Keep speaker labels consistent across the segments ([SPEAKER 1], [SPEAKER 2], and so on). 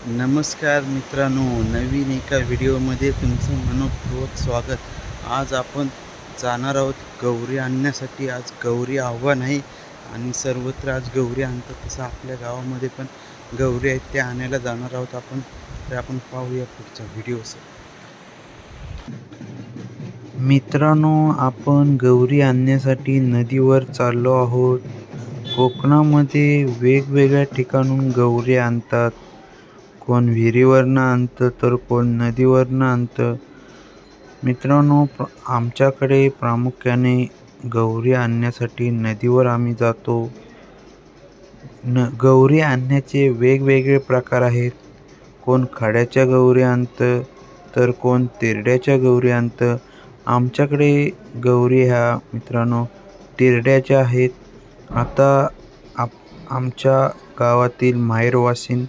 [SPEAKER 1] नमस्कार मित्रांनो, नवीन एका व्हिडिओमध्ये तुमचं मनःपूर्वक स्वागत. आज आपण जाणार आहोत गौरी आणण्यासाठी. आज गौरी आव्हान आहे आणि सर्वत्र आज गौरी आणतात. तसं आपल्या गावामध्ये पण गौरी आहेत, त्या आणायला जाणार आहोत आपण. तर आपण पाहूया पुढचा व्हिडिओ. मित्रांनो, आपण गौरी आणण्यासाठी नदीवर चाललो आहोत. कोकणामध्ये वेगवेगळ्या ठिकाणून गौरी आणतात. कोण विहिरीवरनं आणतं तर कोण नदीवरनं आणतं. मित्रांनो, आमच्याकडे प्रामुख्याने गौरी आणण्यासाठी नदीवर आम्ही जातो. गौरी आणण्याचे वेगवेगळे प्रकार आहेत. कोण खड्याच्या गौरी आणतं तर कोण तिरड्याच्या गौरी आणतं. आमच्याकडे गौरी ह्या मित्रांनो तिरड्याच्या आहेत. आता आमच्या गावातील माहेरवासीन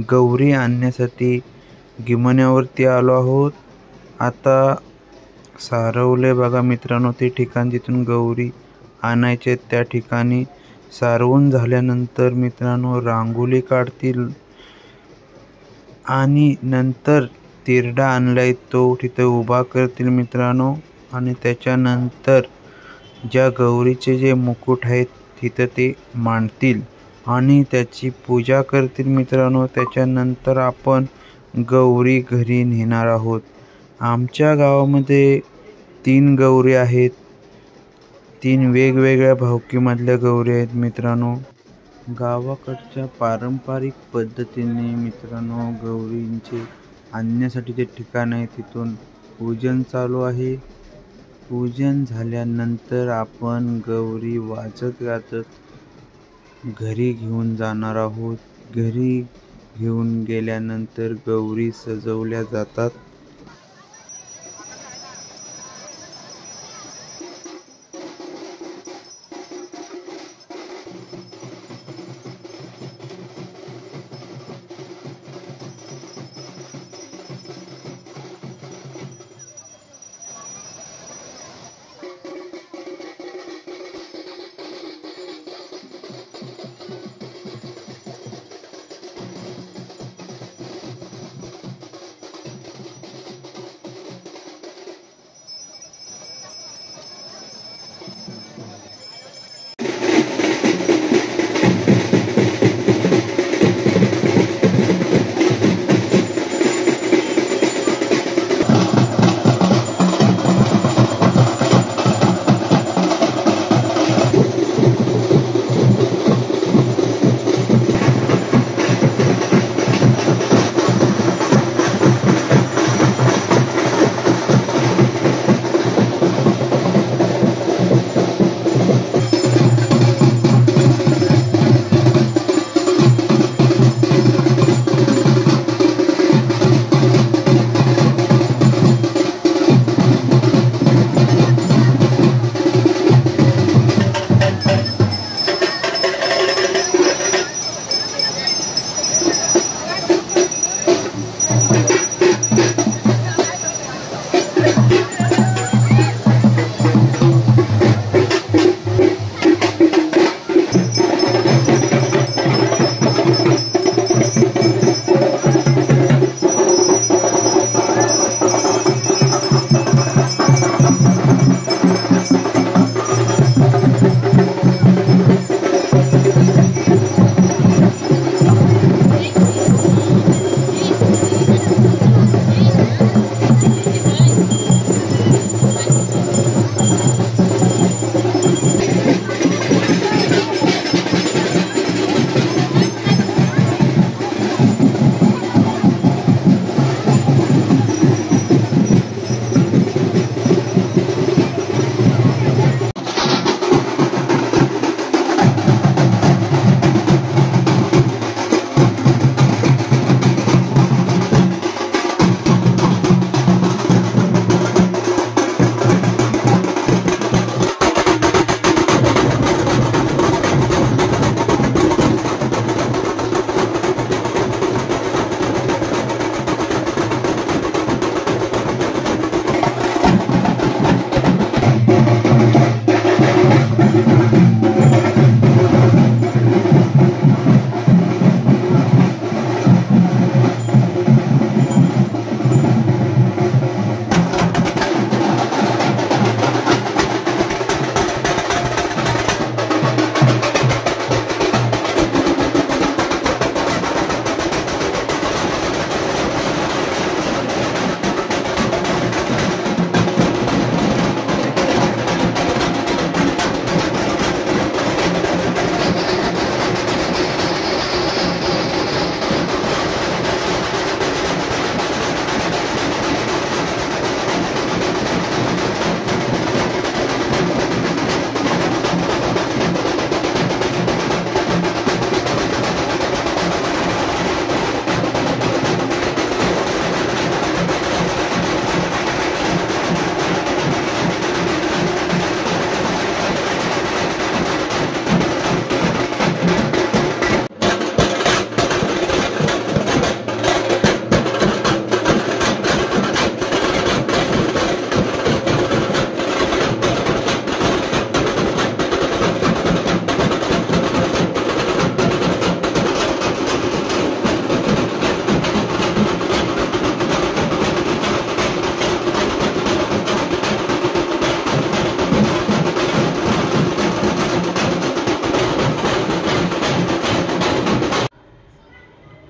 [SPEAKER 1] गौरी आणण्यासाठी गिमण्यावरती आलो आहोत. आता सारवले बघा मित्रांनो ते ठिकाण जिथून गौरी आणायचे. त्या ठिकाणी सारवून झाल्यानंतर मित्रांनो रांगोळी काढतील आणि नंतर तिरडा आणलाय तो तिथं उभा करतील मित्रांनो. आणि त्याच्यानंतर ज्या गौरीचे जे मुकुट आहेत तिथं ते मांडतील आणि त्याची पूजा करतील मित्रांनो. त्याच्यानंतर आपण गौरी घरी नेणार आहोत. आमच्या गावामध्ये 3 गौरी आहेत. 3 वेगवेगळ्या भावकीमधल्या गौरी आहेत मित्रांनो. गावाकडच्या पारंपरिक पद्धतीने मित्रांनो गौरींचे आणण्यासाठी जे ठिकाण आहे तिथून पूजन चालू आहे. पूजन झाल्यानंतर आपण गौरी वाजत गाजत घरी घेऊन जाणार आहोत. घरी घेऊन गेल्यानंतर गौरी सजवल्या जातात.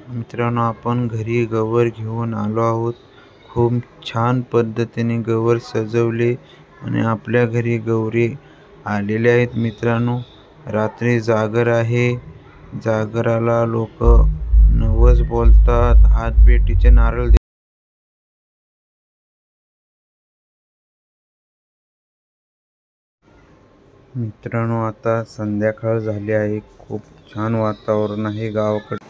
[SPEAKER 1] मित्रांनो, आपण घरी गवर घेऊन आलो आहोत. खूप छान पद्धतीने गवर सजवले आणि आपल्या घरी गौरी आलेल्या आहेत. मित्रांनो, रात्री जागर आहे. जागराला लोक नवस बोलतात, हातपेटीचे नारळ मित्रांनो, आता संध्याकाळ झाली आहे. खूप छान वातावरण आहे गावाकडे.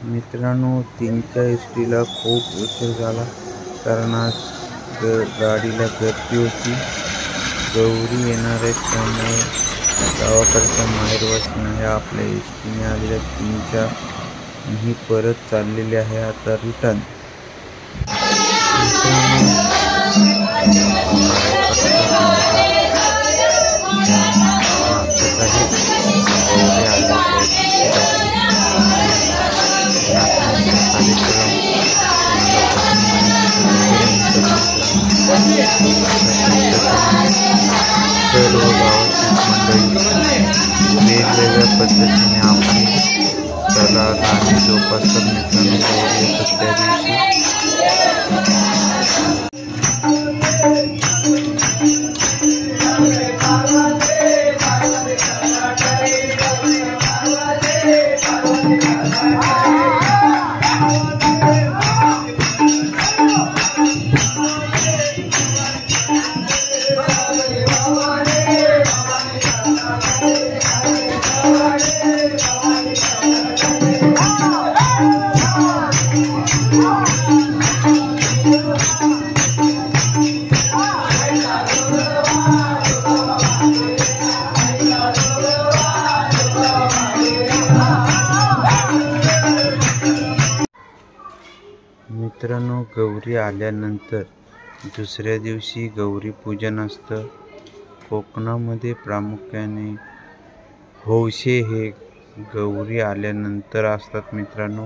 [SPEAKER 1] मित्रांनो, 3च्या एसटीला खूप उशीर झाला कारण आज गाडीला गर्दी होती. गौरी येणार आहेत त्यामुळे गावाकडच्या माहेरवासींना ह्या आपल्या एसटीने आलेल्या 3च्या ही परत चाललेली आहे आता रिटर्न. सर्व गावातील मंडळी वेगवेगळ्या पद्धतीने आपण त्याला गाणी जोपासतात. मित्रांनो, गौरी येतात त्या दिवशी. मित्रांनो, गौरी आल्यानंतर दुसऱ्या दिवशी गौरी पूजन असतं. कोकणामध्ये प्रामुख्याने हौशे हे गौरी आल्यानंतर असतात. मित्रांनो,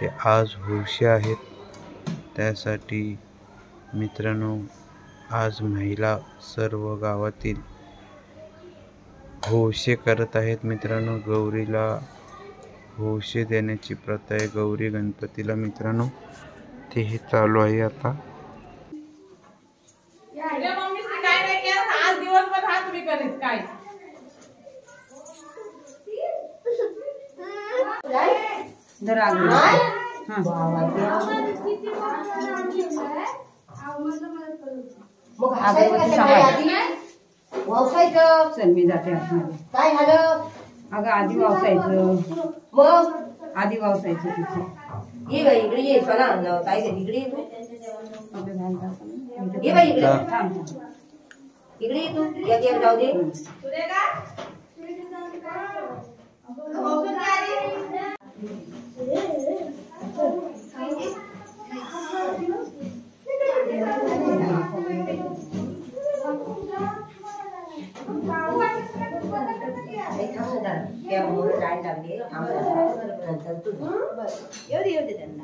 [SPEAKER 1] ते आज हौशे आहेत. त्यासाठी मित्रांनो, आज महिला सर्व गावातील हौशे करत आहेत. मित्रांनो, गौरीला हौशे देण्याची प्रथा आहे गौरी गणपतीला. मित्रांनो, तेही चालू आहे आता.
[SPEAKER 2] चल मी जाते आतमध्ये. काय झालं अगं? आधी वावसायचं, मग आधी वावसायचं तिथे. ये बाई इकडे ये. सोना काय इकडे ये तू. ये बाई इकडे. इकडे ये तू. या जाऊ दे. येऊ दे त्यांना.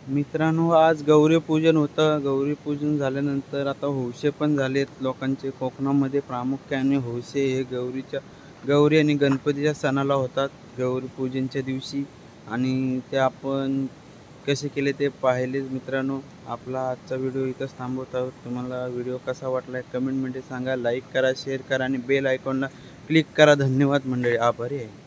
[SPEAKER 1] मित्रांनो, आज गौरी पूजन होतं. गौरी पूजन झाल्यानंतर आता हौशे पण झालेत लोकांचे. कोकणामध्ये प्रामुख्याने हौशे हे गौरी आणि गणपतीच्या सणाला होतात, गौरी पूजनच्या दिवशी. आणि ते आपण कसे केले ते पाहिलेच. मित्रांनो, आपला आजचा व्हिडिओ इथंच थांबवत आहोत. तुम्हाला व्हिडिओ कसा वाटला कमेंटमध्ये सांगा. लाईक करा, शेअर करा आणि बेल आयकॉनला क्लिक करा. धन्यवाद मंडळी, आभारी आहे.